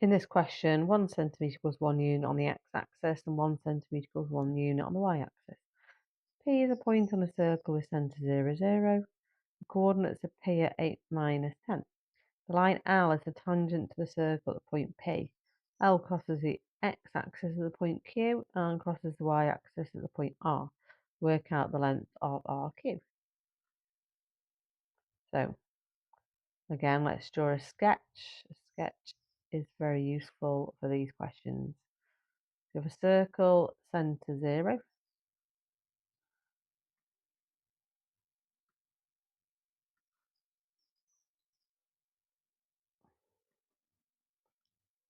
In this question, 1 centimetre equals 1 unit on the x-axis and 1 centimetre equals 1 unit on the y-axis. P is a point on a circle with centre 0, 0. The coordinates of P are 8, minus 10. The line L is the tangent to the circle at the point P. L crosses the x-axis at the point Q and crosses the y-axis at the point R. Work out the length of RQ. So, again, let's draw a sketch. A sketch is very useful for these questions. We have a circle, centre 0.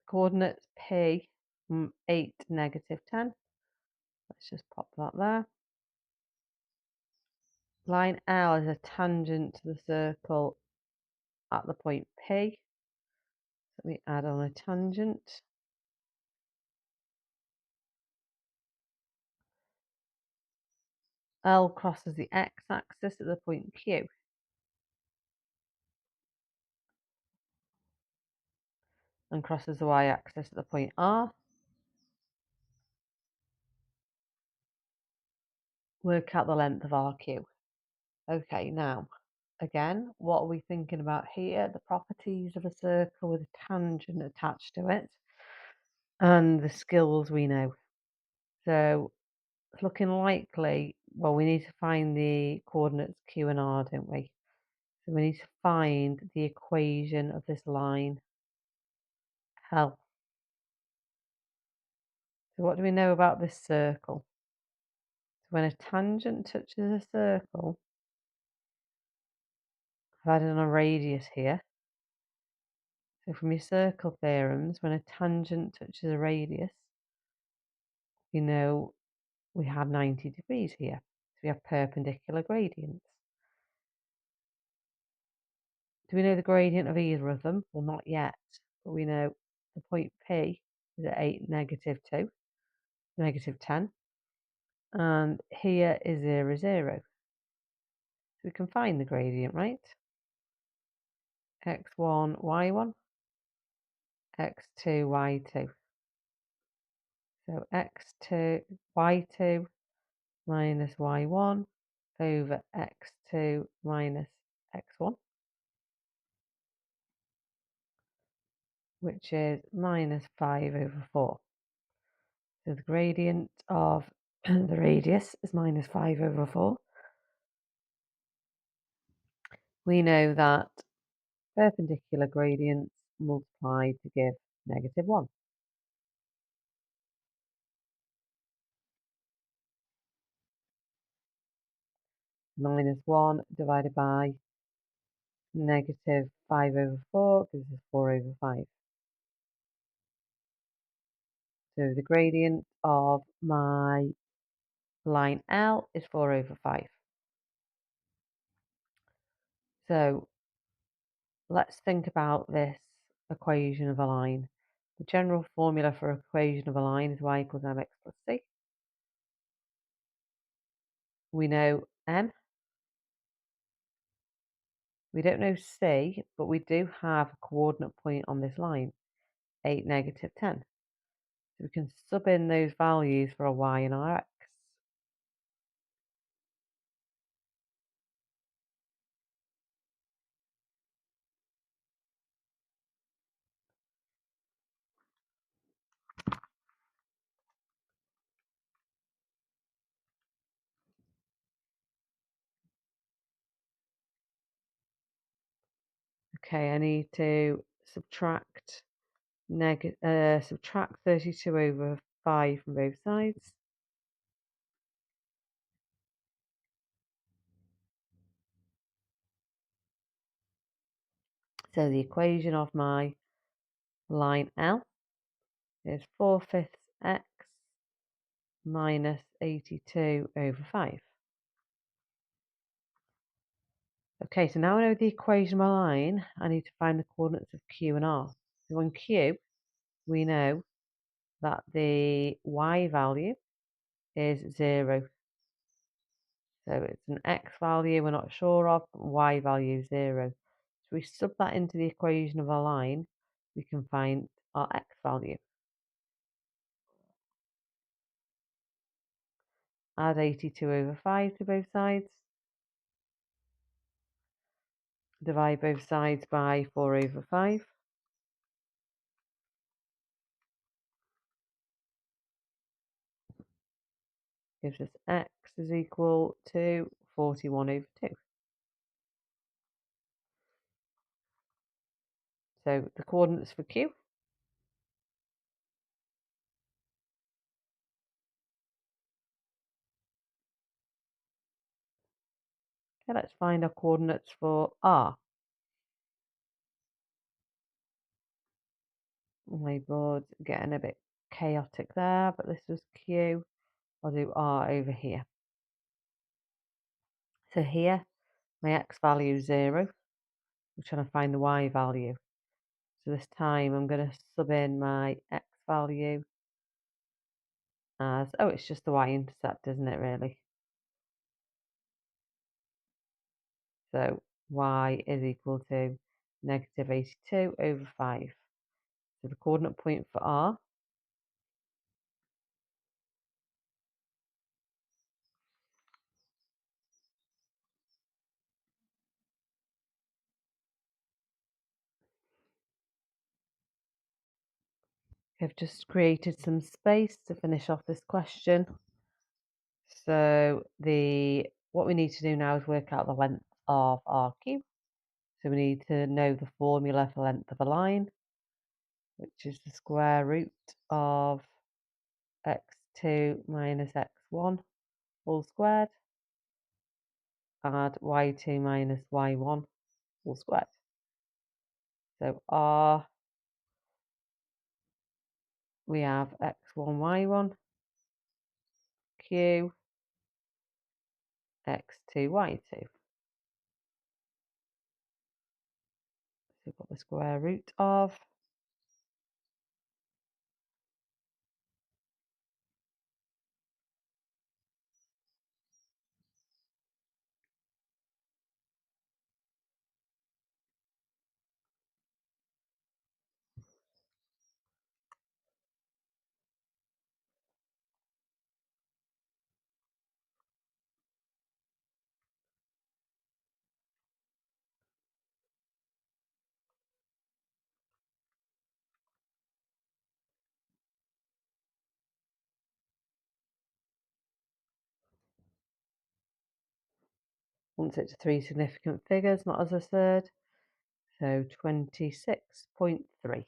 Coordinates P, 8, negative 10. Let's just pop that there. Line L is a tangent to the circle at the point P. Let me add on a tangent. L crosses the x-axis at the point Q. And crosses the y-axis at the point R. Work out the length of RQ. Okay, now, again, what are we thinking about here? The properties of a circle with a tangent attached to it and the skills we know. So it's looking likely, well, we need to find the coordinates Q and R, don't we? So we need to find the equation of this line L. So what do we know about this circle? So when a tangent touches a circle, I've added on a radius here. So from your circle theorems, when a tangent touches a radius, we know we have 90 degrees here. So we have perpendicular gradients. Do we know the gradient of either of them? Well, not yet, but we know the point P is at 8, negative 2, negative 10, and here is 0, 0. So we can find the gradient, right? x1, y1, x2, y2. So x2, y2 minus y1 over x2 minus x1, which is minus 5 over 4. So the gradient of the radius is minus 5 over 4. We know that perpendicular gradients multiply to give negative 1. Minus 1 divided by negative 5 over 4 gives us 4 over 5. So the gradient of my line L is 4 over 5. So let's think about this equation of a line. The general formula for equation of a line is y equals mx plus c. We know m. We don't know c, but we do have a coordinate point on this line, 8, negative 10. So we can sub in those values for our y and our x. Okay, I need to subtract 32 over 5 from both sides. So the equation of my line L is 4/5 x minus 82 over 5. Okay, so now I know the equation of my line, I need to find the coordinates of Q and R. So on Q, we know that the y value is 0. So it's an x value we're not sure of, y value 0. So we sub that into the equation of our line, we can find our x value. Add 82 over 5 to both sides. Divide both sides by 4 over 5. Gives us x is equal to 41 over 2. So the coordinates for Q. Okay, let's find our coordinates for R. Oh my board's getting a bit chaotic there, but this was Q. I'll do R over here. So here, my x value is 0. I'm trying to find the y value. So this time I'm going to sub in my x value as, oh, it's just the y-intercept, isn't it, really? So y is equal to negative 82 over 5. So the coordinate point for R I've just created some space to finish off this question. So what we need to do now is work out the length of our cube. So we need to know the formula for length of a line, which is the square root of x2 minus x1 all squared, add y2 minus y1 all squared. So R, we have x1, y1, q, x2, y2. So we've got the square root of, once it's 3 significant figures, not as a third, so 26.3.